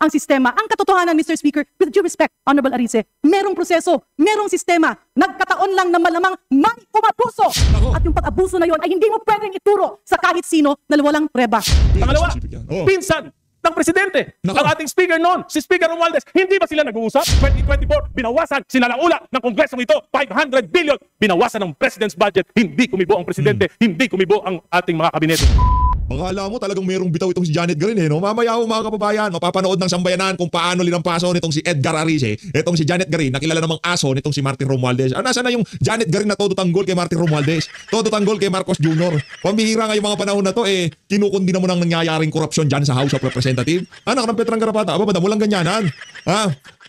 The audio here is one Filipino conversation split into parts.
ang sistema. Ang katotohanan, Mr. Speaker, with due respect, Honorable Arice, merong proseso, merong sistema. Nagkataon lang na malamang may umabuso. At yung pag-abuso na yon ay hindi mo pwedeng ituro sa kahit sino na walang preba. Pangalawa, pinsan ng presidente, ang ating speaker noon, si Speaker Romualdez, hindi ba sila nag-uusap? 2024, binawasan sila laula ng kongresong ito, 500 billion, binawasan ng president's budget, hindi kumibo ang presidente, hindi kumibo ang ating mga kabinete. Akala mo talagang merong bitaw itong si Janet Garin no? Mamaya ho mga kababayan, mapapanood ng sambayanan kung paano linampaso nitong si Edgar Arice, itong si Janet Garin, nakilala namang aso nitong si Martin Romualdez. Nasaan na yung Janet Garin na todo tanggol kay Martin Romualdez? Todo tanggol kay Marcos Jr. Pambihira nga yung mga panahon na to kinukundi na mo nang nangyayaring korupsyon dyan sa House of Representatives. Anak ng Petrang Garapata, ababa, walang ganyanan.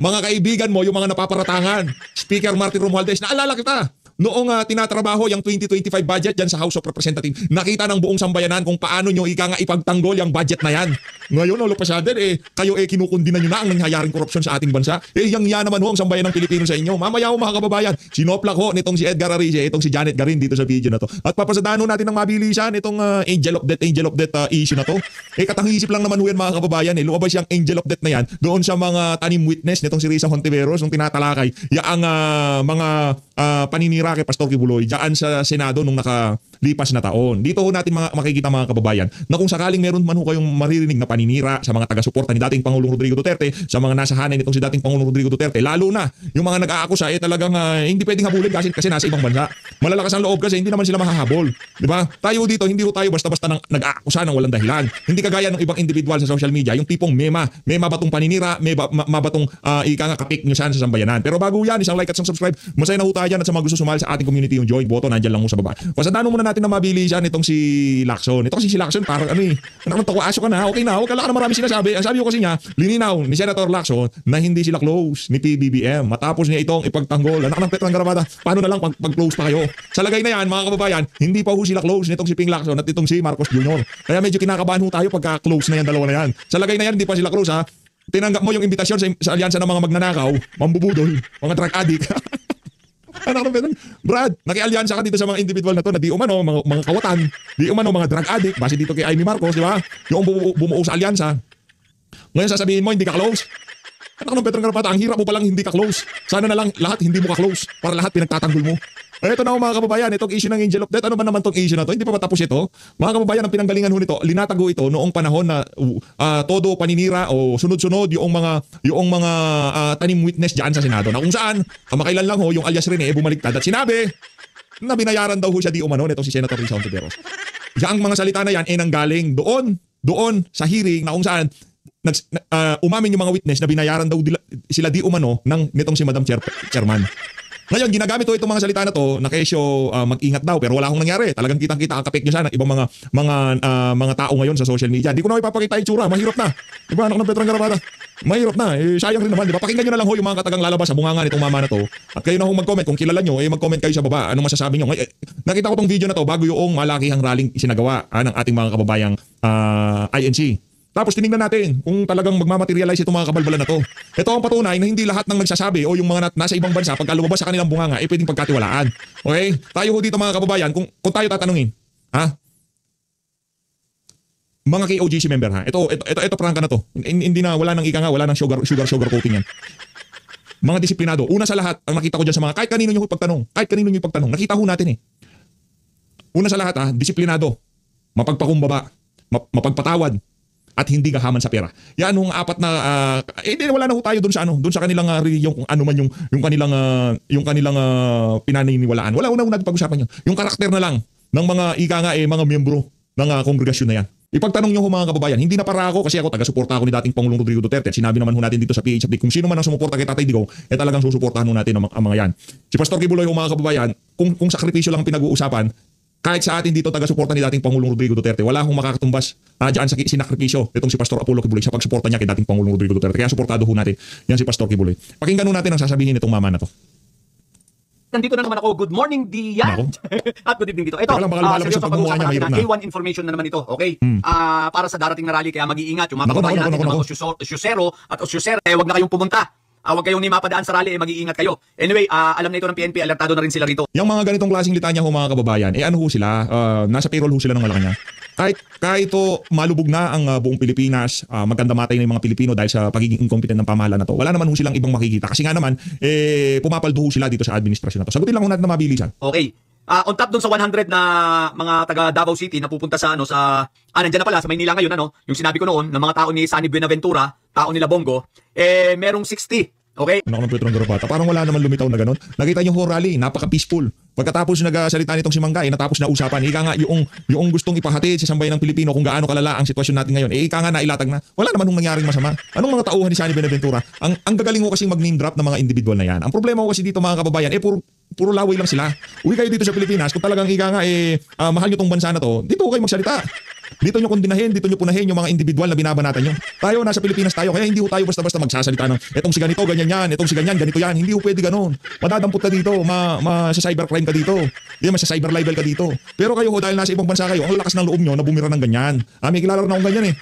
Mga kaibigan mo, yung mga napaparatangan, Speaker Martin Romualdez, naalala kita. Noong tinatrabaho yung 2025 budget dyan sa House of Representatives, nakita ng buong sambayanan kung paano nyo ipagtanggol yung budget na yan. Ngayon, Pasader, kayo kinukundi na nyo na ang nangyayaring korupsyon sa ating bansa. Yang naman ho ang sambayan ng Pilipino sa inyo. Mamaya ho mga kababayan, sinoplak ho nitong si Edgar Arice, itong si Janet Garin dito sa video na to. At papasadaan ho natin ng mabilisan itong Angel of Death issue na to. Katang-isip lang naman ho yan mga kababayan. Lumabas yung Angel of Death na yan doon sa mga tanim witness nitong si Risa Hontiveros nung tinatalakay ang mga paninira kay Pastor Kibuloy diyan sa Senado nung nakalipas na taon. Dito ho natin makikita mga kababayan na kung sakaling meron man ho kayong maririnig na paninira sa mga taga-suporta ni dating Pangulong Rodrigo Duterte, sa mga nasa hanay nitong si dating Pangulong Rodrigo Duterte, lalo na yung mga nag-aakusa talagang hindi pwedeng habulin kasi nasa ibang bansa. Malalakas ang loob kasi hindi naman sila mahahabol. Di ba? Tayo dito, hindi ho tayo basta-basta nag-aakusa ng walang dahilan. Hindi kagaya ng ibang individual sa social media, yung tipong mema batong paninira, batong kapik nyo sa sambayanan. Pero bago yan, isang like at isang subscribe, masaya na ho tayo dyan at sa mga gusto sumali sa ating community yung join button, nandyan lang mo sa baba. Pasadaan muna natin na mabilisan itong si Lacson. Ito kasi si Lacson parang aso ka na, okay na, huwag ka lang na marami sinasabi. Ang sabi ko kasi niya, lininaw ni Senator Lacson na hindi sila close ni PBBM. Matapos niya itong ipagtanggol, anak ng Petrang Garapata, paano na lang pag-close pa kayo? Sa lagay na yan, mga kababayan, hindi pa ho sila close nitong si Ping Lacson at itong si Marcos Jr. Kaya medyo kinakabahan ho tayo pagka close na yan, dalawa na yan. Sa lagay na yan, hindi pa sila close ha. Tinanggap mo yung imbitasyon sa alyansa ng mga magnanakaw, mambubudol, mga drug addict. Anak ng Petrang, Brad, nakialyansa ka dito sa mga individual na to na di umano, mga kawatan, di umano, mga drug addict, base dito kay Amy Marcos, di ba? Yung bumuo sa alyansa. Ngayon sasabihin mo, hindi ka close. Anak ng Petrang Garapata, ang hirap mo palang hindi ka close. Sana na lang lahat hindi mo ka close para lahat pinagtatanggol mo. Ito na mga kababayan, itong issue ng Angel of Death. Ano ba naman tong issue na to? Hindi pa matapos ito. Mga kababayan, ang pinanggalingan ho nito, linatago ito noong panahon na todo paninira o sunod-sunod yung mga tanim witness diyan sa Senado. Na kung saan, kamakailan lang ho, yung alias Rene bumaliktad at sinabi na binayaran daw ho siya di umano nitong si Senator Risa Hontiveros. Yang mga salita na yan nanggaling doon sa hearing na kung saan umamin yung mga witness na binayaran daw sila di umano nitong si Madam Chairman. Ngayon, ginagamit itong mga salita na to na kesyo mag-ingat daw pero wala akong nangyari. Talagang kitang-kita ang kapik nyo sana ng ibang mga tao ngayon sa social media. Di ko na ipapakita yung tsura. Mahirap na. Di ba, anak ng Petrang Garapata? Mahirap na. Sayang rin naman. Di ba? Pakinggan nyo na lang ho yung mga katagang lalabas sa bunganga nitong mama na to. At kayo na ho mag-comment. Kung kilala nyo, mag-comment kayo sa baba. Anong masasabi nyo? Nakita ko tong video na to bago yung malakihang rallying isinagawa ng ating mga kababayang INC. Tapos tinignan natin kung talagang magmamaterialize itong mga kabalbalan na to. Ito ang patunay na hindi lahat ng nagsasabi o yung mga nasa ibang bansa pagka lumabas sa kanilang bunganga pwedeng pagkatiwalaan. Okay? Tayo ho dito mga kababayan, kung tayo tatanungin, mga KOGC member ha. Ito prangka na to. Hindi na wala nang wala nang sugar coating yan. Mga disiplinado. Una sa lahat, ang nakita ko diyan sa mga kahit kanino niyo ipagtanong. Nakita ho natin Una sa lahat disiplinado. Mapagpakumbaba, mapagpatawad. At hindi gahaman sa pera. Yan ang apat na wala na ho tayo doon sa kanilang yung kung ano man yung kanilang pinaniniwalaan. Wala na pag-usapan yun. Yung karakter na lang ng mga mga miyembro ng kongregasyon na yan. Ipagtanong niyo ho mga kababayan, hindi na para ako kasi ako taga-suporta ako ni dating Pangulong Rodrigo Duterte. At sinabi naman ho natin dito sa PH update kung sino man ang sumuporta kay Tatay Digong, talagang susuportahan ho natin ang mga yan. Si Pastor Kibuloy ho mga kababayan, kung sakripisyo lang pinag-uusapan, kahit sa atin dito taga-suporta ni dating Pangulong Rodrigo Duterte, wala akong makakatumbas diyan sa sinakripisyo itong si Pastor Apollo Kibuloy sa pagsuporta niya kay dating Pangulong Rodrigo Duterte. Kaya suportado ho natin yan si Pastor Kibuloy. Pakinggan ho natin ang sasabihin nitong mama na to. Nandito na naman ako. Good morning, Dian. At good evening dito. Ito, seryoso pag-uusapan natin na K1 information na naman ito. Okay? Para sa darating na rally, kaya mag-iingat. Yung mga kababayan natin, mga osyusero at osyusere, wag na kayong pumunta. Huwag kayong ni mapadaan sa rally, mag-iingat kayo. Anyway, alam na ito ng PNP, alertado na rin sila rito. Yung mga ganitong klaseng litanya ho mga kababayan, ano ho sila, nasa payroll ho sila ng Malacanang. Kahit malubog na ang buong Pilipinas, maganda matay na yung mga Pilipino dahil sa pagiging incompetent ng pamahalaan na to. Wala naman ho silang ibang makikita. Kasi nga naman, pumapaldo ho sila dito sa administrasyon na to. Sagutin lang ho natin na mabilisan. Okay. On top dun sa 100 na mga taga Davao City na pupunta sa nandiyan na pala sa Maynila ngayon yung sinabi ko noon ng mga tao ni Sunny Buenaventura, tao nila Bongo, merong 60. Okay? Anak ng Petron Garapata, parang wala naman lumitaw na ganun. Nakita niyo ho rally, napaka-peaceful. Pagkatapos nagsalita nitong si Mangga, natapos na usapan. Ika nga yung gustong ipahatid sa sambayan ng Pilipino kung gaano kalala ang sitwasyon natin ngayon. Ika nga nailatag na. Wala naman nangyaring masama. Anong mga tauhan ni Sunny Buenaventura? Ang gagaling ho kasing mag-name drop ng mga individual na yan. Ang problema ho kasi dito mga kababayan, puro laway lang sila. Uwi kayo dito sa Pilipinas, kung talagang ika nga mahal nyo tong bansa na to, dito kayo magsalita. Dito nyo kondinahin, dito nyo punahin yung mga individual na binabanatan nyo. Tayo, nasa Pilipinas tayo, kaya hindi ho tayo basta-basta magsasalita ng etong si ganito, ganyan yan, etong si ganyan, ganito yan. Hindi ho pwede ganun. Madadampot ka dito, sa cybercrime ka dito, sa cyber libel ka dito. Pero kayo ho, dahil nasa ibang bansa kayo, ang lakas ng loob nyo na bumira ng ganyan. May kilala na akong ganyan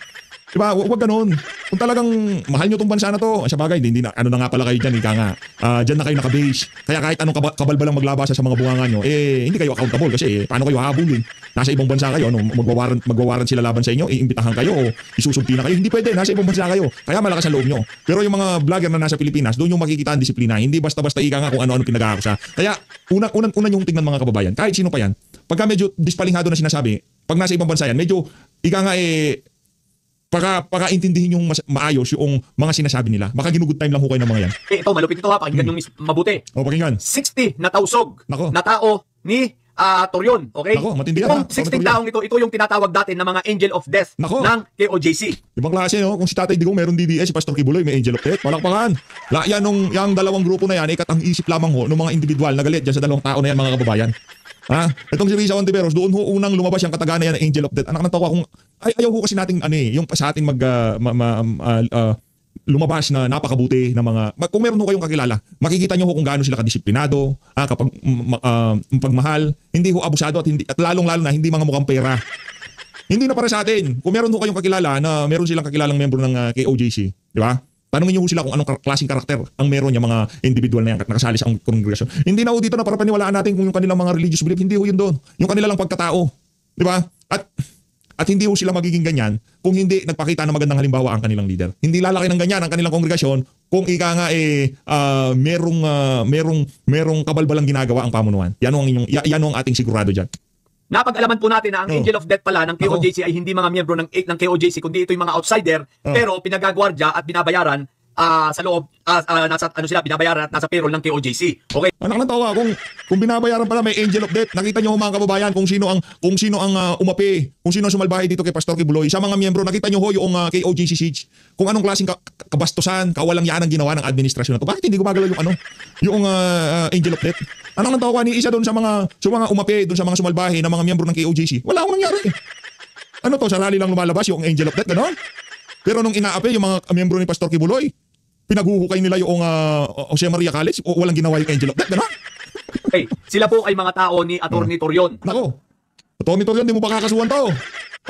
Diba? Huwag ganun. Kung talagang mahal nyo tong bansa na to, sa bagay, hindi na, ano na nga pala kayo dyan, ika nga. Dyan na kayo nakabase. Kaya kahit anong kabalbalang maglabasa sa mga bungangan nyo, hindi kayo accountable kasi paano kayo hahabulin? Nasa ibang bansa kayo, magwawaran sila laban sa inyo, iimbitahan kayo o isusulti na kayo. Hindi pwede, nasa ibang bansa kayo. Kaya malakas ang loob nyo. Pero yung mga vlogger na nasa Pilipinas, doon yung makikita ang disiplina. Hindi basta-basta ika nga kung ano-ano pinag-aakusa. Kaya unang yung tingnan mga kababayan, kahit sino pa yan, pagka medyo dispalinghado na sinasabi, pag nasa ibang bansa yan, medyo ika nga paka-intindihin yung maayos yung mga sinasabi nila. Baka ginugood time lang ho kayo ng mga yan. Ito, malupit ito ha. Pakinggan yung mabuti. Pakinggan. 60 na tausog na tao ni Torion. Okay? Nako, matindi yan. Itong 16 taong ito yung tinatawag dati ng mga angel of death ng KOJC. Ibang klase, no? Kung si Tatay Digong meron DDS, si Pastor Kibuloy may angel of death. Palakpakan. Yung dalawang grupo na yan, ikatang isip lamang ho ng mga individual na galit dyan sa dalawang tao na yan mga kababayan. Itong si Risa Ontiveros, doon ho unang lumabas yung katagana yan ng angel of death. Anak ng tawa kung ayaw ho kasi nating yung sa ating lumabas na napakabuti na mga kung meron ho kayong kakilala, makikita nyo ho kung gaano sila kadisiplinado, kapag pagmahal, hindi ho abusado at lalong-lalo na hindi mga mukhang pera. Hindi na para sa atin. Kung meron ho kayong kakilala na meron silang kakilalang membro ng KOJC, di ba? Tanungin niyo ho sila kung anong klaseng karakter ang meron yung mga individual na yan nakasali sa kongregasyon. Hindi na ho dito na para paniwalaan natin kung yung kanilang mga religious belief, hindi ho yun doon. Yung kanila lang pagkatao. Di ba? At hindi ho sila magiging ganyan kung hindi nagpakita ng magandang halimbawa ang kanilang leader. Hindi lalaki ng ganyan ang kanilang kongregasyon kung ika nga merong kabalbalang ginagawa ang pamunuan. Yan ang ating sigurado dyan. Napag-alaman po natin na ang angel of death pala ng KOJC ay hindi mga miyembro ng KOJC kundi ito yung mga outsider pero pinagagwardya at binabayaran sa loob binabayaran at nasa payroll ng KOJC. Okay? Anak ng tawa kung binabayaran pala may angel of death. Nakita niyo mga kababayan kung sino ang umapi, kung sino ang sumalbahay dito kay Pastor Kibuloy. Sa mga miyembro nakita niyo ho yung KOJC siege. Kung anong klaseng kabastusan, kawalang yan ang ginawa ng administrasyon na to. Bakit hindi gumagalaw yung angel of death? Anak ng tawa ni isa doon sa mga umapi, doon sa mga sumalbahay na mga miyembro ng KOJC. Wala akong nangyari. Ano to, sa rally lang lumalabas yung angel of death, gano'n? Pero nung inaapi yung mga miyembro ni Pastor Kibuloy, pinaghuhukay nila yung Jose Maria College, walang ginawa yung angel of death, gano'n? Okay, sila po ay mga tao ni Atty. Torion. Nako, Atty. Torion, di mo pa kakasuhan to.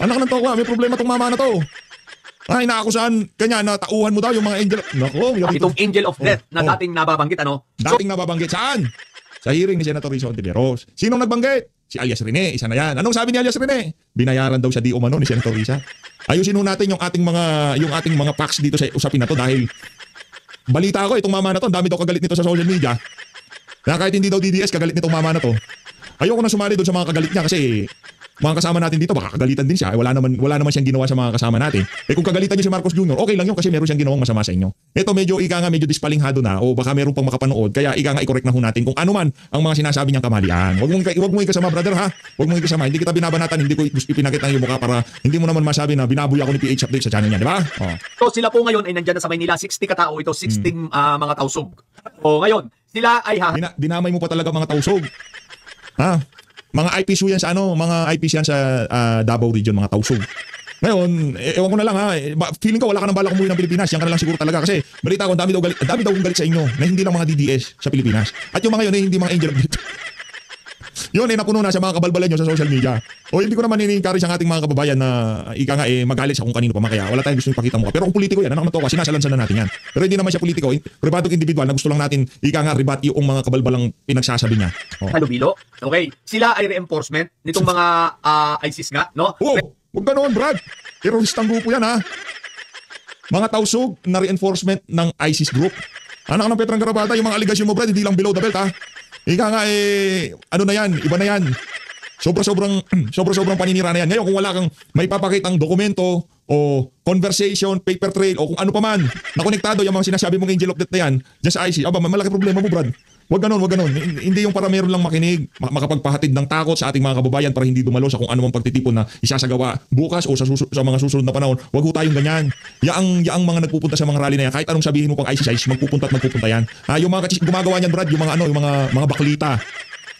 Anak ng tawa, may problema tong mama na to. Inaakusahan kanya na tauhan mo daw yung mga angel. Nako, itong angel of death na dating nababanggit, Dating nababanggit, saan? Sa hearing ni Senator Risa Ontiveros. Sinong nagbanggit? Si alias Rene, isa na yan. Anong sabi ni alias Rene? Binayaran daw sa di umano ni Senator Risa. Ayusin ho natin yung ating mga facts dito sa usapin na to dahil balita ko itong mama na to, dami daw kagalit nito sa social media. Na kahit hindi daw DDS, kagalit nitong mama na to. Ayoko na sumali doon sa mga kagalit niya kasi mga kasama natin dito, baka kagalitan din siya. Wala naman siyang ginawa sa mga kasama natin. Kung kagalitan niyo si Marcos Jr., okay lang yun kasi meron siyang ginawang masama sa inyo. Ito medyo dispalinghado na o baka meron pang makapanood. Kaya i-correct na ho natin kung ano man ang mga sinasabi niyang kamalian. Huwag mo ikasama, brother, ha? Huwag mo ikasama. Hindi kita binabanatan, hindi ko ipinakita ng iyong mukha para hindi mo naman masabi na binabuya ako ni PH Update sa channel niya, di ba? So sila po ngayon ay nandyan na sa Maynila, 60 katao ito, 60 mga tausog. O ngayon, sila ay dinamay mo pa talaga mga tausog. Ha? Mga IPC yan sa mga IPC yan sa Davao region, mga tausog. Ngayon, ewan ko na lang ha. Feeling ko wala ka nang balak umuwi ng Pilipinas. Yan ka na lang siguro talaga kasi balita ko dami daw galit sa inyo na hindi lang mga DDS sa Pilipinas. At yung mga yun hindi mga angel of death. Yun napuno na sa mga kabalbalan nyo sa social media. O hindi ko naman ini-encourage ang ating mga kababayan na ika nga magalit sa kung kanino pa man, kaya wala tayong gusto ipakita mo. Pero kung politiko yan, anak na to, sinasalansan na natin yan. Pero hindi naman siya politiko, pribadong individual na gusto lang natin ika nga ribat yung mga kabalbalang pinagsasabi niya. Halubilo. Okay. Sila ay reinforcement nitong mga ISIS nga, no? Oh, huwag ganoon, Brad. Teroristang grupo yan, ha? Mga tausog na reinforcement ng ISIS group. Anak ng Petrang Garabata, yung mga aligasyon mo, Brad, hindi lang below the belt, ha? Ika nga, ano na yan, iba na yan. Sobrang paninira na yan. Ngayon, kung wala kang may papakitang dokumento o conversation, paper trail o kung ano pa man na konektado yung mga sinasabi mong angel of death na yan dyan sa IC, may malaki problema mo, Brad. Wag ganon. Hindi yung para meron lang makinig, makapagpahatid ng takot sa ating mga kababayan para hindi dumalo sa kung ano mang pagtitipon na isasagawa bukas o sa mga susunod na panahon. Wag ho tayong ganyan. Yaang mga nagpupunta sa mga rally na yan, kahit anong sabihin mo pang ISIS, magpupunta yan. Yung mga gumagawa niyan, Brad, yung mga baklita.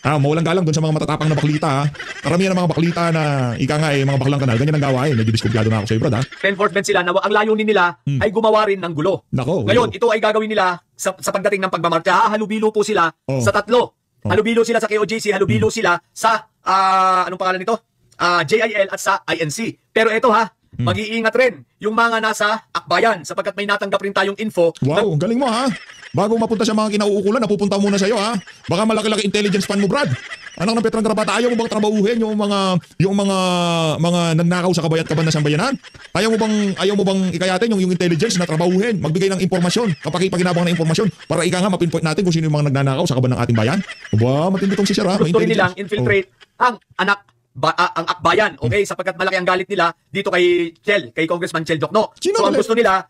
Mawalang galang doon sa mga matatapang na baklita. Karamihan ng mga baklita na ika nga mga baklang kanal, ganyan ang gawain. Medyo diskumpiyado na ako sa iyo, Brad. Enforcement sila na ang layunin nila ay gumawa rin ng gulo. Nako, ngayon, ito ay gagawin nila sa pagdating ng pagmamarcha. Halubilo po sila sa tatlo. Halubilo sila sa KOJC, halubilo sila sa anong pangalan nito? JIL at sa INC. Pero ito mag-iingat rin yung mga nasa akbayan sapagkat may natanggap rin tayong info. Wow, galing mo ha. Bago mapunta sa mga kinauukulan, napupunta muna sa iyo ha. Baka malaki-laki intelligence fan mo, Brad. Anak ng Petrang Garabata, ayaw mo bang trabahuhin yung mga nagnakaw sa kabayan na sambayanan? Ayaw mo bang ikayatin yung intelligence na trabahuhin, magbigay ng impormasyon, kapakipaginabang ng impormasyon para ika nga mapinpoint natin kung sino yung mga nagnanakaw sa kaban ng ating bayan? Aba, matindi tong si Sir ha. Gusto rin nilang infiltrate ang akbayan, okay? Sapagkat malaki ang galit nila dito kay Congressman Chel Diokno. So ang gusto nila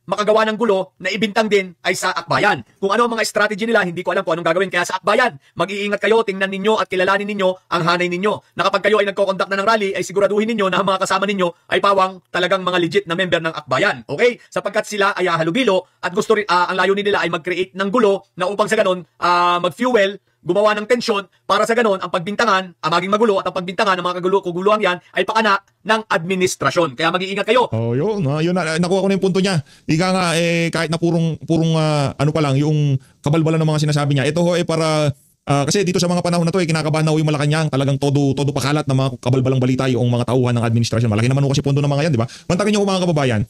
makagawa ng gulo na ibintang din ay sa akbayan. Kung ano ang mga strategy nila, hindi ko alam kung anong gagawin. Kaya sa akbayan, mag-iingat kayo, tingnan ninyo at kilalanin ninyo ang hanay ninyo. Na kapag kayo ay nagko-conduct na ng rally, ay siguraduhin ninyo na ang mga kasama ninyo ay pawang talagang mga legit na member ng akbayan. Okay? Sapagkat sila ay halubilo at gusto rin ang layunin nila ay mag-create ng gulo na upang sa ganon mag-fuel, gumawa ng tensyon para sa ganon ang pagbintangan, maging magulo at ang pagbintangan ng mga kaguluhan yan ay pakana ng administrasyon. Kaya mag-iingat kayo. Yun nakuha ko na yung punto niya. Ika nga kahit na purong ano pa lang yung kabalbalan ng mga sinasabi niya. Ito para kasi dito sa mga panahon na to kinakabahan na yung Malacanang, talagang todo pakalat ng mga kabalbalang balita yung mga tauhan ng administrasyon. Malaki naman kasi pondo ng mga yan, di ba? Mantakin niyo mga kababayan.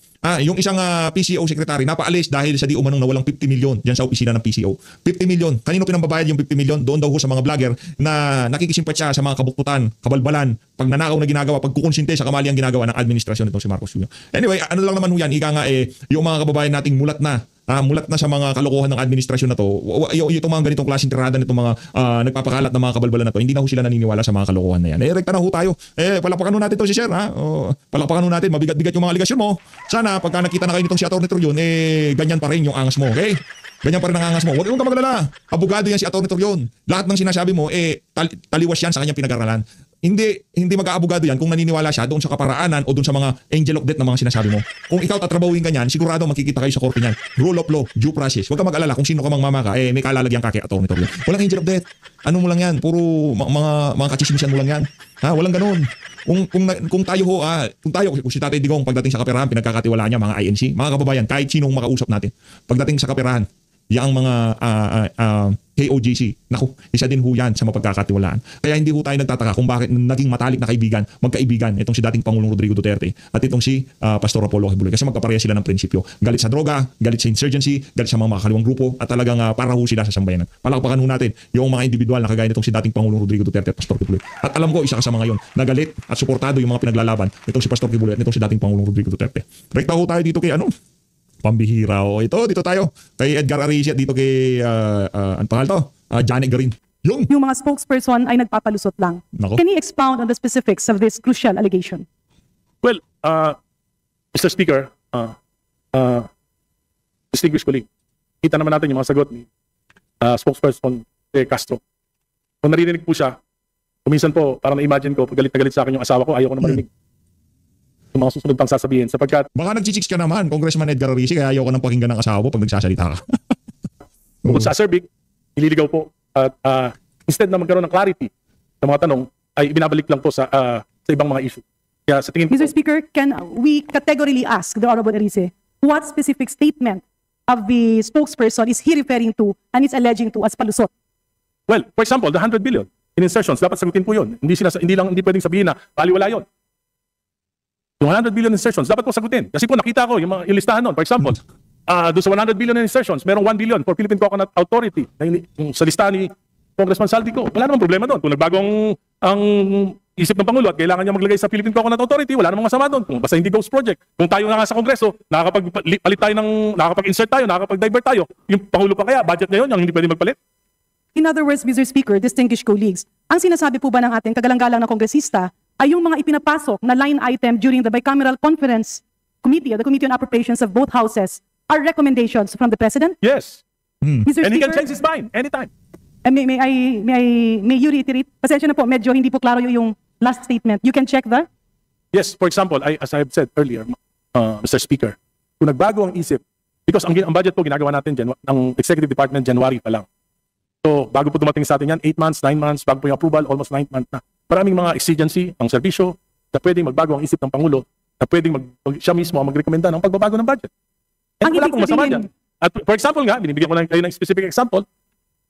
Yung isang PCO secretary napaalis dahil sa di umanong nawalang 50 million diyan sa opisina ng PCO. 50 million. Kanino pinambabayad yung 50 million? Doon daw ho sa mga vlogger na nakikisimpat siya sa mga kabuktutan, kabalbalan, pagnanakaw na ginagawa, pagkukonsinte sa kamaliang ginagawa ng administrasyon nitong si Marcos Jr. Anyway, ano lang naman ho yan, ika nga yung mga kababayan nating mulat na sa mga kalokohan ng administrasyon na to. Itong mga ganitong klaseng tirada nitong mga nagpapakalat ng mga kabalbalan na to, hindi na ho sila naniniwala sa mga kalokohan na yan. Rekta na ho tayo. Palakpakan ho natin to si Sir, ha? Palakpakan ho natin, mabigat-bigat yung mga aligasyon mo. Sana pagka nakita na kayo nitong si Atty. Torion, ganyan pa rin yung angas mo, okay? Ganyan pa rin ang angas mo. Huwag ka maglala. Abogado yan si Atty. Torion. Lahat ng sinasabi mo, taliwas yan sa kanyang pinag-aralan. Hindi mag-aabogado yan kung naniniwala siya doon sa kaparaanan o doon sa mga angel of death na mga sinasabi mo. Kung ikaw tatrabahuin ka niyan, sigurado makikita kayo sa korte niyan. Rule of law, due process. Huwag ka mag-alala kung sino ka mang mamaka, may kalalagyan ka kay Atty. Torion. Walang angel of death. Ano mo lang yan? Puro mga kachismisan mo lang yan. Walang ganun. Kung tayo kung si Tatay Digong pagdating sa kaperahan, pinagkakatiwalaan niya mga INC, mga kababayan, kahit sinong makausap natin. Pagdating sa kaperahan, yang mga KOJC, naku, isa din ho yan sa mapagkakatiwalaan. Kaya hindi ho tayo nagtataka kung bakit naging matalik na magkaibigan, itong si dating Pangulong Rodrigo Duterte at itong si Pastor Apollo Kibuloy. Kasi magkapareha sila ng prinsipyo. Galit sa droga, galit sa insurgency, galit sa mga makakaliwang grupo, at talagang para ho sila sa sambayanan. Palakpakan ho natin yung mga individual na kagaya nitong si dating Pangulong Rodrigo Duterte at Pastor Kibuloy. At alam ko, isa ka sa mga yon na galit at suportado yung mga pinaglalaban nitong si Pastor Kibuloy at nitong si dating Pangulong Rodrigo Duterte. Rekta ho tayo dito kay pambihira. Dito tayo kay Edgar Arici at dito kay ano pangalan to? Janet Garin. Yung mga spokesperson ay nagpapalusot lang. Nako. Can you expound on the specifics of this crucial allegation? Well, Mr. Speaker, distinguished colleague, kita naman natin yung mga sagot ni spokesperson Castro. Kung naririnig po siya, kuminsan po, parang na-imagine ko, pag galit na galit sa akin yung asawa ko, ayaw ko na marinig yung mga susunod pang sasabihin. Sapagkat, baka nagchichicks ka naman, Congressman Edgar Arici, kaya ayaw ko nang pakinggan ng asawa mo pag nagsasalita ka. bukod sa Sir Big, ililigaw po at instead na magkaroon ng clarity sa mga tanong, ay ibinabalik lang po sa ibang mga issue. Kaya sa tingin ko, Mr. Speaker, can we categorically ask the Honorable Arici what specific statement of the spokesperson is he referring to and is alleging to as palusot? well, for example, the 100 billion. in insertions, dapat sagutin po yun. Hindi pwedeng sabihin na baliwala yun. Yung 100 billion insertions, dapat po sagutin. Kasi po nakita ko yung listahan nun. For example, doon sa 100 billion in insertions, merong 1 billion for Philippine Coconut Authority. Yung sa listahan ni Congressman Saldico, wala namang problema doon. Kung nagbago ang isip ng Pangulo at kailangan niya maglagay sa Philippine Coconut Authority, wala namang masama doon. Kung basta hindi ghost project. Kung tayo nga sa Kongreso, nakakapag-insert tayo, nakakapag-divert tayo, yung Pangulo pa kaya, budget niya yun, yung hindi pwede magpalit. In other words, Mr. Speaker, distinguished colleagues, ang sinasabi po ba ng ating kagalang-galang na kongresista ay yung mga ipinapasok na line item during the Bicameral Conference Committee, the Committee on Appropriations of both houses, are recommendations from the President? Yes. Mr. And he can Speaker, change his mind anytime. may you reiterate? Pasensya na po, medyo hindi po klaro yung last statement. You can check the? Yes, for example, as I have said earlier, Mr. Speaker, kung nagbago ang isip, because ang budget po ginagawa natin ng Executive Department January pa lang. So, bago po dumating sa atin yan, 8 months, 9 months, bago po yung approval, almost 9 months na. Maraming mga exigency, ang serbisyo, na pwedeng magbago ang isip ng Pangulo, na pwedeng siya mismo ang magrekomenda ng pagbabago ng budget. And wala pong masama dyan. At for example nga, binibigyan ko lang kayo ng specific example,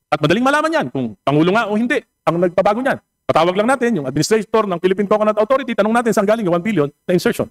at madaling malaman yan kung Pangulo nga o hindi ang nagpabago niyan. Patawag lang natin yung administrator ng Philippine Coconut Authority, tanong natin saan galing yung 1 billion na insertion.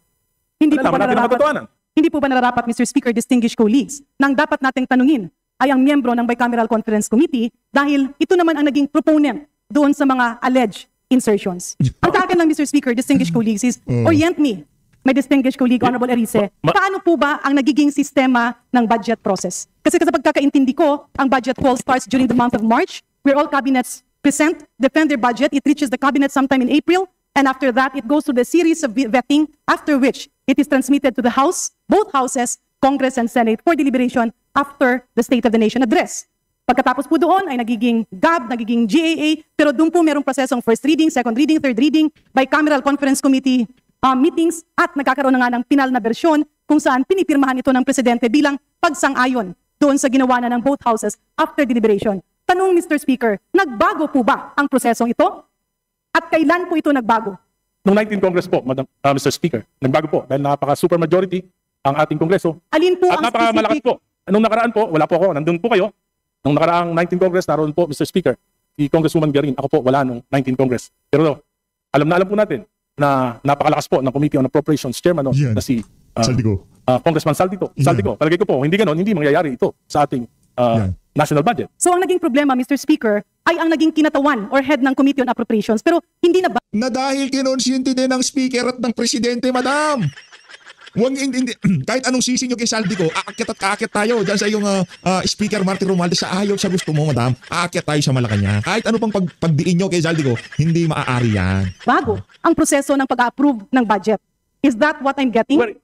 Hindi po ba natin ang katotohanan. Hindi po ba nararapat, Mr. Speaker, distinguished colleagues, nang dapat nating tanungin ay ang miyembro ng Bicameral Conference Committee dahil ito naman ang naging proponent doon sa mga alleged insertions. Ang sa akin lang, Mr. Speaker, distinguished colleagues, is orient me, my distinguished colleague, Honorable Erice, paano po ba ang nagiging sistema ng budget process? Kasi sa pagkakaintindi ko, ang budget call starts during the month of March, where all cabinets present, defend their budget, it reaches the cabinet sometime in April, and after that, it goes through the series of vetting, after which it is transmitted to the House, both houses, Congress and Senate, for deliberation after the State of the Nation address. Pagkatapos po doon ay nagiging GAB, nagiging GAA, pero doon po merong prosesong first reading, second reading, third reading, Bicameral Conference Committee meetings, at nagkakaroon na nga ng final na bersyon kung saan pinipirmahan ito ng Presidente bilang pagsang-ayon doon sa ginawa na ng both houses after deliberation. Tanong, Mr. Speaker, nagbago po ba ang prosesong ito? At kailan po ito nagbago? Noong 19 Congress po, Mr. Speaker, nagbago po dahil napaka-super majority ang ating Kongreso. Alin po at ang napaka-malakas specific? po. Nung nakaraan po, wala po ako, nandun po kayo. Nung nakaraang 19 Congress, naroon po, Mr. Speaker, si Congresswoman Garin. Ako po, wala nung 19 Congress. Pero alam po natin na napakalakas po ng Committee on Appropriations Chairman na si Saldico. Congressman Saldico. Palagay ko po, hindi ganon, hindi mangyayari ito sa ating national budget. So ang naging problema, Mr. Speaker, ay ang naging kinatawan or head ng Committee on Appropriations, pero hindi na ba? Na dahil kinonsyente din ng speaker at ng presidente, madam. Kahit anong sising nyo kay Saldico, aakyat at aakyat tayo dyan sa iyong Speaker Martin Romualdez sa ayaw sa gusto mo, madam. Aakyat tayo sa Malacanang. Kahit ano pang pagdiin nyo kay Saldico, hindi maaari yan. Bago ang proseso ng pag-approve ng budget. Is that what I'm getting? Well,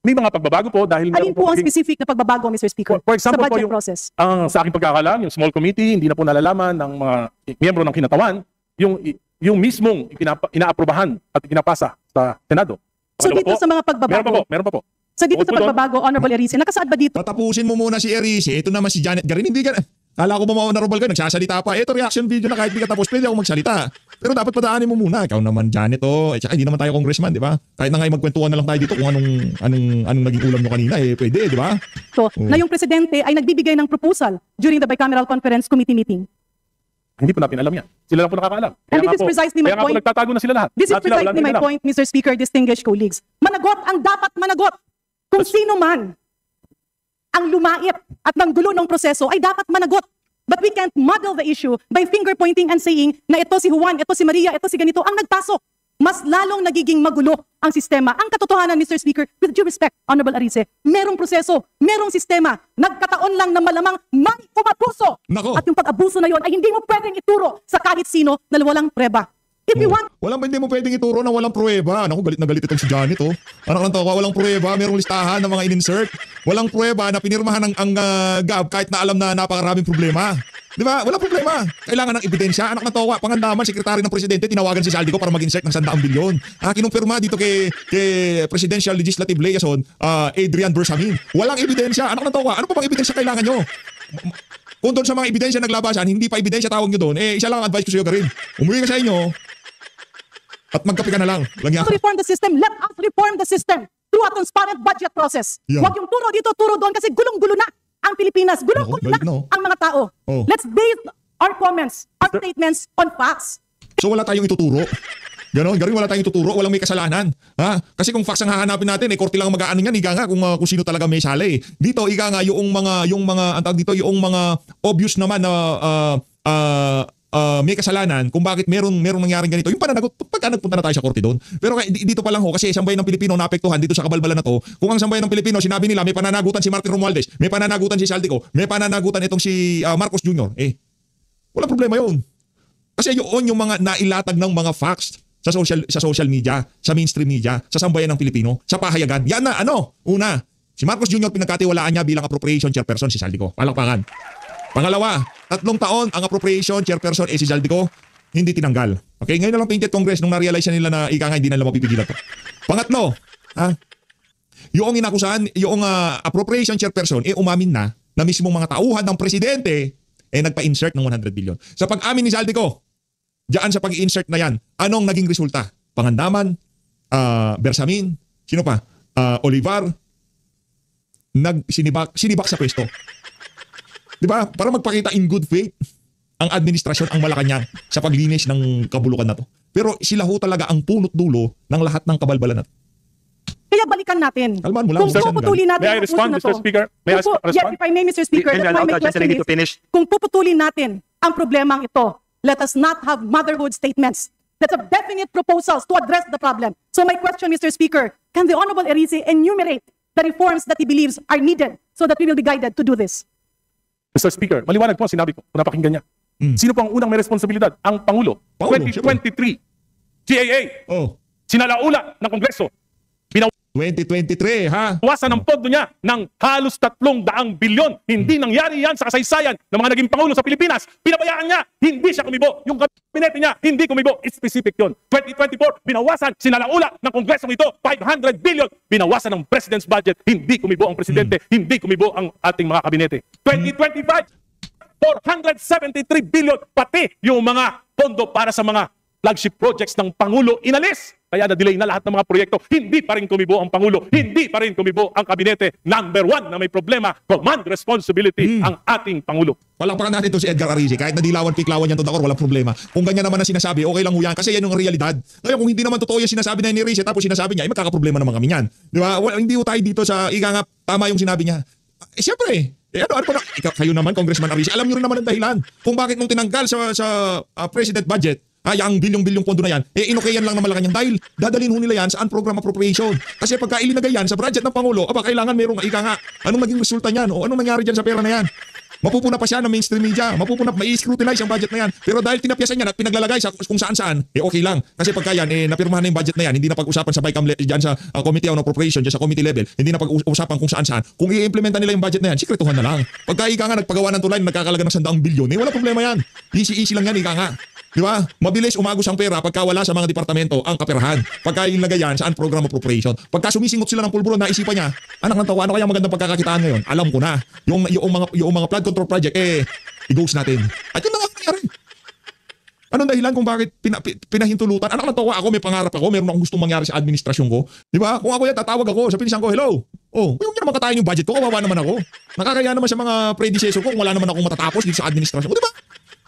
may mga pagbabago po dahil Alin po ang specific na pagbabago, Mr. Speaker, for example, sa budget po process? Sa aking pagkakalam, yung small committee, hindi na po nalalaman ng mga miyembro ng kinatawan yung mismong inaaprubahan at pinapasa sa Senado. So dito sa mga pagbabago, meron pa po. So dito sa pagbabago, Honorable Erice, nakasaad ba dito? Patapusin mo muna si Erice. Ito naman si Janet Garin. Hindi ka, kala ko ba ma-honorable ka, nagsasalita pa. Ito reaction video na kahit di ka tapos, pwede ako magsalita. Pero dapat padaanin mo muna. Ikaw naman, Janet, tsaka hindi naman tayo congressman, di ba? Kahit na ngayon magkwentuhan na lang tayo dito kung anong naging ulam nyo kanina, pwede, di ba? So, na yung Presidente ay nagbibigay ng proposal during the Bicameral Conference Committee meeting. Hindi po natin alam yan. Sila lang po nakakaalam. And this is precisely my point. Kaya nga po nagtatago na sila lahat. This is precisely my point, Mr. Speaker, distinguished colleagues. Managot ang dapat managot. Kung sino man ang lumait at ng gulo ng proseso ay dapat managot. But we can't muddle the issue by finger pointing and saying na ito si Juan, ito si Maria, ito si ganito ang nagpasok. Mas lalong nagiging magulo ang sistema. Ang katotohanan, Mr. Speaker, with due respect, Honorable Erice, merong proseso, merong sistema, nagkataon lang na malamang may umabuso. Nako. At yung pag-abuso na yon ay hindi mo pwedeng ituro sa kahit sino na walang preba. If you want... Hindi mo pwedeng ituro na walang pruweba. Naku, galit na galit itong si Janet, Anak ng tawa, walang pruweba, merong listahan ng mga in-insert. Walang pruweba na pinirmahan ang GAB kahit na alam na napakaraming problema. Di ba? Walang problema. Kailangan ng ebidensya. Anak ng tawa, pangandaman, sekretary ng presidente, tinawagan si Saldico para mag-insert ng 100 bilyon. Kinumpirma dito kay Presidential Legislative Liaison, Adrian Bersamin. Walang ebidensya. Anak ng tawa, ano pa bang ebidensya kailangan nyo? Kung doon sa mga ebidensya naglabasan, hindi pa ebidensya tawag nyo doon, isa lang ang advice ko sa iyo, Garin. Umuwi ka sa inyo at magkape ka na lang. To reform the system, let us reform the system through a transparent budget process. Yeah. Huwag yung turo dito, turo doon kasi gulong-gulo na ang Pilipinas. Gulong-gulo na ang mga tao. Let's base our comments, our statements on facts. So wala tayong ituturo. Ganon, Garing, wala tayong ituturo, walang may kasalanan. Ha? Kasi kung facts ang hahanapin natin, korte lang mag-aano yan, iga nga kung sino talaga may sala eh. Dito, iga nga yung mga ang tawag dito, yung mga obvious naman na may kasalanan kung bakit merong nangyaring ganito. Yung pananagot, pagka nagpunta na tayo sa korte doon. Pero dito pa lang ho, kasi sambayan ng Pilipino naapektuhan dito sa kabalbalan na to. Kung ang sambayan ng Pilipino, sinabi nila may pananagutan si Martin Romualdez, may pananagutan si Saldico, may pananagutan itong si Marcos Jr. Walang problema yun. Kasi yun yung mga nailatag ng mga facts sa social media, sa mainstream media, sa sambayan ng Pilipino, sa pahayagan. Yan na, una, si Marcos Jr. pinagkatiwalaan niya bilang appropriation chairperson si Saldico. Palakpakan. Pangalawa, 3 taon ang appropriation chairperson si Saldico hindi tinanggal. Okay, ngayon na lang painted Congress nung na-realize nila na hindi na nila mapipigilan to. Pangatlo, yung inakusahan, yung appropriation chairperson umamin na mismong mga tauhan ng presidente nagpa-insert ng 100 billion. Sa pag-amin ni Saldico, diyan sa pag-i-insert na yan, anong naging resulta? Pangandaman, Bersamin, sino pa? Olivar, sinibak sa pwesto. Diba? Para magpakita in good faith ang administrasyon, ang Malacanang sa paglinis ng kabulukan na to. Pero sila ho talaga ang punot dulo ng lahat ng kabalbalan na to. Kaya balikan natin. Kalman mo lang. Kung puputulin natin May I respond, Mr. Speaker? May I respond? Yes, if I may, Mr. Speaker, that's why my question is, kung puputulin natin ang problemang ito, let us not have motherhood statements. That's a definite proposals to address the problem. So my question, Mr. Speaker, can the Honorable Erice enumerate the reforms that he believes are needed so that we will be guided to do this? Mr. Speaker, maliwanag po ang sinabi ko kung napakinggan niya. Sino po ang unang may responsibilidad? Ang Pangulo. 2023, GAA, sinalaula ng Kongreso. 2023, ha? Bawasan ang pondo niya ng halos 300 bilyon. Hindi nangyari yan sa kasaysayan ng mga naging Pangulo sa Pilipinas. Pinabayaan niya, hindi siya kumibo. Yung kabinete niya, hindi kumibo. Specific yun. 2024, binawasan, sinalaula ng Kongresong ito, 500 billion. Binawasan ng President's budget, hindi kumibo ang Presidente, hindi kumibo ang ating mga kabinete. 2025, 473 billion, pati yung mga pondo para sa mga flagship projects ng Pangulo inalis. Kaya na-delay na lahat ng mga proyekto. Hindi pa rin kumibo ang Pangulo. Hindi pa rin kumibo ang kabinete. Number 1 na may problema, command responsibility ang ating Pangulo. Palakpakan natin to si Edgar Arice. Kahit nadilawan-piklawan yan to dakor, walang problema. Kung ganyan naman ang sinasabi, okay lang ho yan. Kasi yan yung realidad. Ngayon kung hindi naman totoo yung sinasabi na ni Arice, tapos sinasabi niya, magkakaproblema naman kami yan. Di ba? Hindi ho tayo dito sa nga, tama yung sinabi niya. Siyempre, ano pa na, kayo naman, Congressman Arice, alam niyo rin naman ang dahilan kung bakit nung tinanggal sa President budget, ang bilyong-bilyong pondo na yan, inukayan lang ng Malacanang dahil dadalhin ho nila yan sa unprogram appropriation. Kasi pagka ilinagay yan sa budget ng Pangulo, kailangan merong anong naging resulta niyan o anong nangyari dyan sa pera na yan. Mapupuna pa siya ng mainstream media, mai-scrutinize ang budget na yan. Pero dahil tinapyasan yan at pinaglalagay sa kung saan-saan, okay lang. Kasi pagka yan, napirmahan na yung budget na yan, hindi na pag-usapan sa BICAM dyan sa Committee on Appropriation, dyan sa committee level, hindi na pag-usapan kung saan-saan. Kung i-implementa nila yung budget na yan, sikretuhan na lang. Pagka nga nagpagawa ng tulay, nagkakalaga ng 100 bilyon, wala problema yan. Easy lang yan, nga. Di ba? Mabilis umagos ang pera pagka wala sa mga departamento ang kaperahan. Pagka ilagay yan sa program appropriation. Pagka sumisingot sila ng pulburon, naisipan niya, anak ng tawa, ano kaya magandang pagkakakitaan ngayon? Alam ko na. Yung mga flood control project, i-ghost natin. At yun na nga nangyari. Anong dahilan kung bakit pinahintulutan? Anak ng tawa, ako may pangarap ako, meron akong gustong mangyari sa administrasyon ko. Di ba? Kung ako yan, tatawag ako sa pinsan ko, hello. Huwag niyo naman katayin yung budget ko, kawawa naman ako. Nakakaya naman sa mga predecessor ko kung wala naman akong matatapos dito sa administrasyon ko, di ba?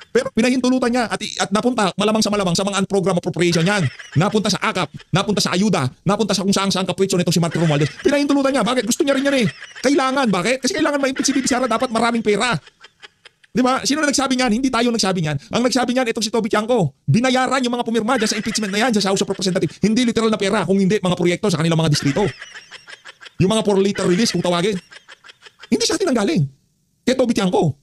Pero pinahintulutan niya at napunta malamang sa mga unprogram appropriation yan. Napunta sa AKAP, napunta sa ayuda, napunta sa kung saan kapwetsyo nitong si Martin Romualdez. Pinahintulutan niya. Bakit? Gusto niya rin yan Kailangan. Bakit? Kasi kailangan ma-impeach si BP Sara, dapat maraming pera. Di ba? Sino na nagsabi niyan? Hindi tayo nagsabi niyan. Ang nagsabi niyan itong si Toby Tiangco. Binayaran yung mga pumirma dyan sa impeachment na yan sa House of Representatives. Hindi literal na pera, kung hindi mga proyekto sa kanilang mga distrito. Yung mga for later release kung tawagin. Hindi sa atin ang galing. Kaya Toby Tiangco.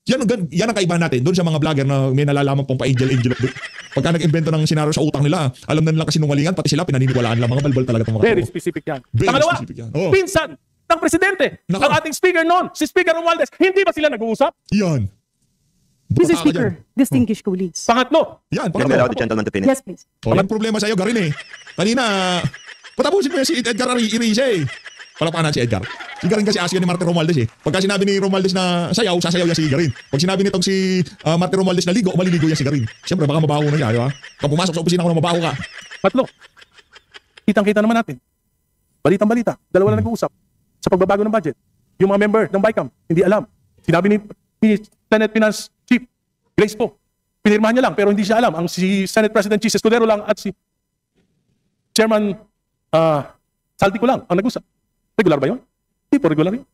Yan ang kaibahan natin doon sa mga vlogger na may nalalaman pong pa-angel of the... Pagka nag-invento ng senaryo sa utang nila, alam na nila kasi nungalingan, pati sila pinaniniwalaan lang. Mga balbal talaga itong mga Very specific yan. Pangalawa, pinsan ng presidente, ang ating speaker noon, si Speaker Romualdez, hindi ba sila nag-uusap? Yan. Mr. Speaker, distinguished colleagues. Pangatlo. Yan, Can we allow the gentleman to finish? Yes, please. Walang problema sa'yo, Garin Kanina, patapusin mo yan si Edgar Arice Palapakan natin si Edgar. Si Garin kasi asya ni Martin Romualdez Pagka sinabi ni Romualdez na sayaw, sasayaw yan si Garin. Pag sinabi nitong si Martin Romualdez na ligo, maliligo yan si Garin. Siyempre, baka mabaho na niya, di ba? Pag pumasok sa opisina ko na mabaho ka. Patlo. Kitang-kita naman natin. Balitang-balita. Dalawa na nag-uusap sa pagbabago ng budget. Yung mga member ng BICAM, hindi alam. Sinabi ni Senate Finance Chief Grace po, Pinirmahan niya lang pero hindi siya alam. Ang si Senate President Chis Escudero lang at si Chairman Saldico lang ang nag-usap. Regular ba yun? Hindi po regular yun.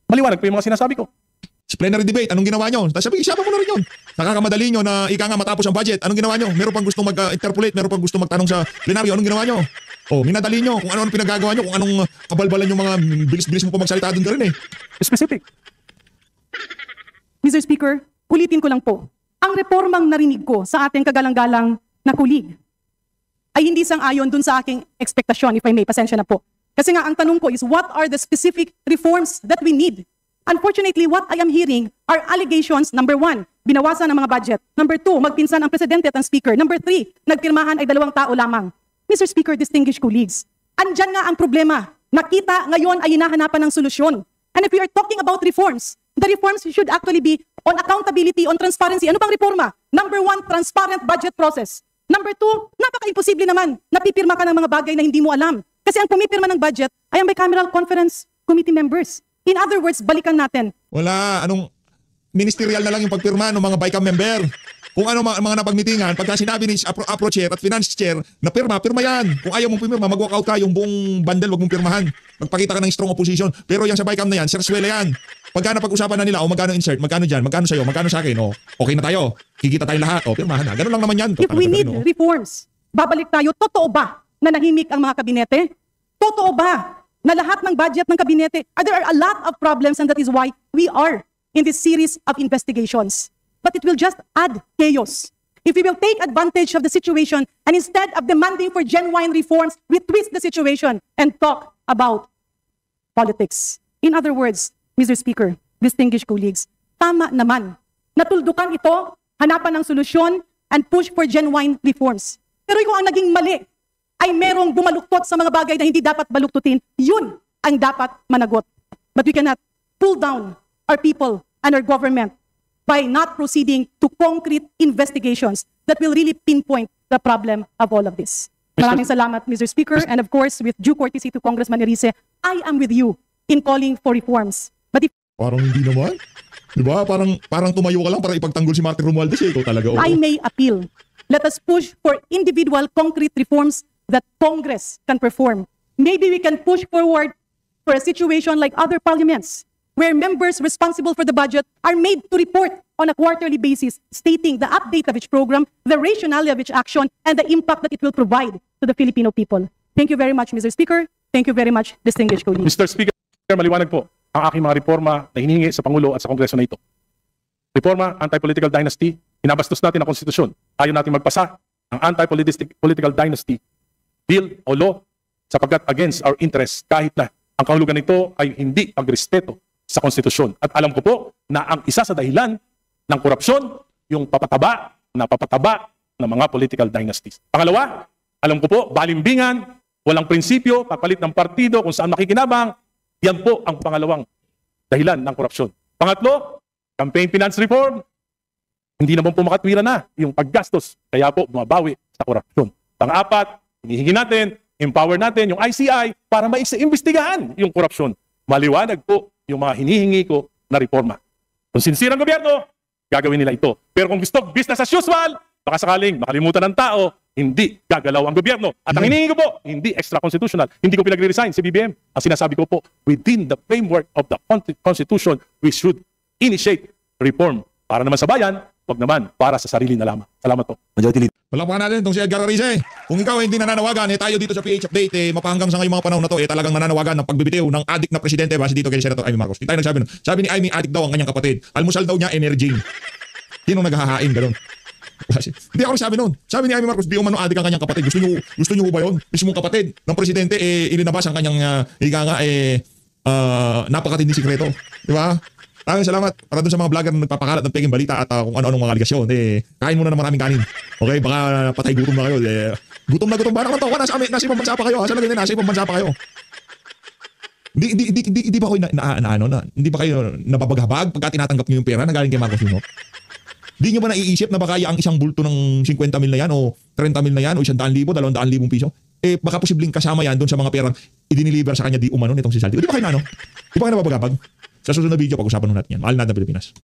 Maliwanag po yung mga sinasabi ko. Sa plenary debate, anong ginawa nyo? Tapos sabi, isapan mo na rin yun. Nakakamadali nyo na ika nga matapos ang budget. Anong ginawa nyo? Meron pang gustong mag-interpolate, meron pang gustong magtanong sa plenaryo. Anong ginawa nyo? Minadali nyo kung ano-ano pinagagawa nyo, kung anong kabalbalan yung mga bilis-bilis mo pa magsalita doon ka rin eh. Specific. Mr. Speaker, ulitin ko lang po. Ang reformang narinig ko sa ating kagalang-galang na kulig ay hindi sang-ayon dun sa aking ekspektasyon, if I may, pasensya na po. Kasi nga, ang tanong ko is, what are the specific reforms that we need? Unfortunately, what I am hearing are allegations. Number 1, binawasan ang mga budget. Number 2, magpinsan ang presidente at ang speaker. Number 3, nagpirmahan ay 2 tao lamang. Mr. Speaker, distinguished colleagues, andyan nga ang problema. Nakita ngayon ay hinahanapan ng solusyon. And if we are talking about reforms, the reforms should actually be on accountability, on transparency. Ano bang reforma? Number 1, transparent budget process. Number 2, napaka-imposible naman. Napipirma ka ng mga bagay na hindi mo alam. Kasi ang pumipirma ng budget ay ang bicameral conference committee members. In other words, balikan natin. Wala, ministerial na lang yung pagpirma ng mga BICAM member. Kung ano mga napagmitingan, pagka sinabi ni APRO chair at finance chair na pirma yan. Kung ayaw mong pirma, mag-walk out ka, yung buong bundle, wag mong pirmahan. Magpakita ka ng strong opposition. Pero yung sa BICAM na yan, serswela yan. Pagka napag-usapan na nila, magkano insert, magkano dyan, magkano sa'yo, magkano sa akin, okay na tayo, kikita tayo lahat, pirmahan na. Ganun lang naman yan. If we need reforms, babalik tayo, totoo ba na nahimik ang mga kabinete? Totoo ba na lahat ng budget ng kabinete, there are a lot of problems and that is why we are in this series of investigations. But it will just add chaos. If we will take advantage of the situation and instead of demanding for genuine reforms, we twist the situation and talk about politics. In other words, Mr. Speaker, distinguished colleagues, tama naman. Natuldukan ito, hanapan ng solusyon, and push for genuine reforms. Pero kung ang naging mali ay merong bumaluktot sa mga bagay na hindi dapat baluktutin, yun ang dapat managot. But we cannot pull down our people and our government by not proceeding to concrete investigations that will really pinpoint the problem of all of this. Maraming salamat, Mr. Speaker, and of course, with due courtesy to Congressman Erice, I am with you in calling for reforms. But if Parang hindi naman. Diba? Parang tumayo ka lang para ipagtanggol si Martin Romualdez. Ikaw talaga. I may appeal, let us push for individual concrete reforms that Congress can perform. Maybe we can push forward for a situation like other parliaments, where members responsible for the budget are made to report on a quarterly basis, stating the update of each program, the rationale of each action, and the impact that it will provide to the Filipino people. Thank you very much, Mr. Speaker. Thank you very much, distinguished colleagues. Mr. Speaker, maliwanag po ang aking mga reforma na hinihingi sa Pangulo at sa Kongreso na ito. Reforma, anti-political dynasty, inabastos natin ang konstitusyon. Ayaw natin magpasa ang anti-political dynasty bill o law sapagkat against our interests kahit na ang kahulugan nito ay hindi pagrespeto sa konstitusyon. At alam ko po na ang isa sa dahilan ng korupsyon, yung papataba ng mga political dynasties. Pangalawa, alam ko po, balimbingan, walang prinsipyo, papalit ng partido kung saan makikinabang, yan po ang pangalawang dahilan ng korupsyon. Pangatlo, campaign finance reform, hindi naman po makatwira na yung paggastos, kaya po bumabawi sa korupsyon. Pang-apat, hinihingi natin, empower natin yung ICI para maimbestigahan yung korupsyon. Maliwanag po yung mga hinihingi ko na reforma. Kung sincere ang gobyerno, gagawin nila ito. Pero kung gusto business as usual, baka sakaling makalimutan ng tao, hindi gagalaw ang gobyerno. At ang hinihingi ko po, hindi extra-constitutional. Hindi ko pinagre-resign si BBM. Ang sinasabi ko po, within the framework of the Constitution, we should initiate reform. Para naman sa bayan, wag naman para sa sarili na lamang. Salamat po. Majority Leader. Palakpakan natin itong si Edgar Arize. Kung ikaw ay hindi nananawagan, tayo dito sa PH Update, mapahanggang sa ngayong mga panahon na to, talagang nananawagan ng pagbibitiw ng adik na presidente base dito kay Senator Amy Marcos. Hindi tayo nagsabi nun. Sabi ni Amy, adik daw ang kanyang kapatid. Almusal daw niya, energy. Sinong naghahain, gano'n? Hindi ako nagsabi nun. Sabi ni Amy Marcos, di umano adik ang kanyang kapatid. Gusto niyo ba yun? Mismong kapatid ng presidente, ilinabas ang kanyang, napakatindi sikreto. Di ba? Maraming salamat para dun sa mga vlogger na nagpapakalat ng peking balita at kung ano-anong mga aligasyon. Kain muna ng maraming kanin. Okay? Baka patay gutom na kayo. Gutom na ba naman to? Nasa ibang bansa pa kayo. Sa lagay na nasa ibang bansa pa kayo. Hindi ba kayo hindi ba kayo nababaghabag pagka tinatanggap niyo yung pera na galing kay Marcos Jr.? Di nyo ba naiisip na baka ang isang bulto ng 50 mil na yan o 30 mil na yan o 100,000, 200,000 piso? Baka posibleng kasama yan doon sa mga perang idiniliver sa kanya di umano nitong si Saldi. Di ba kayo Di ba kayo nababaghabag? Sa susunod na video, pag-usapan natin yan. Mahal natin ang Pilipinas.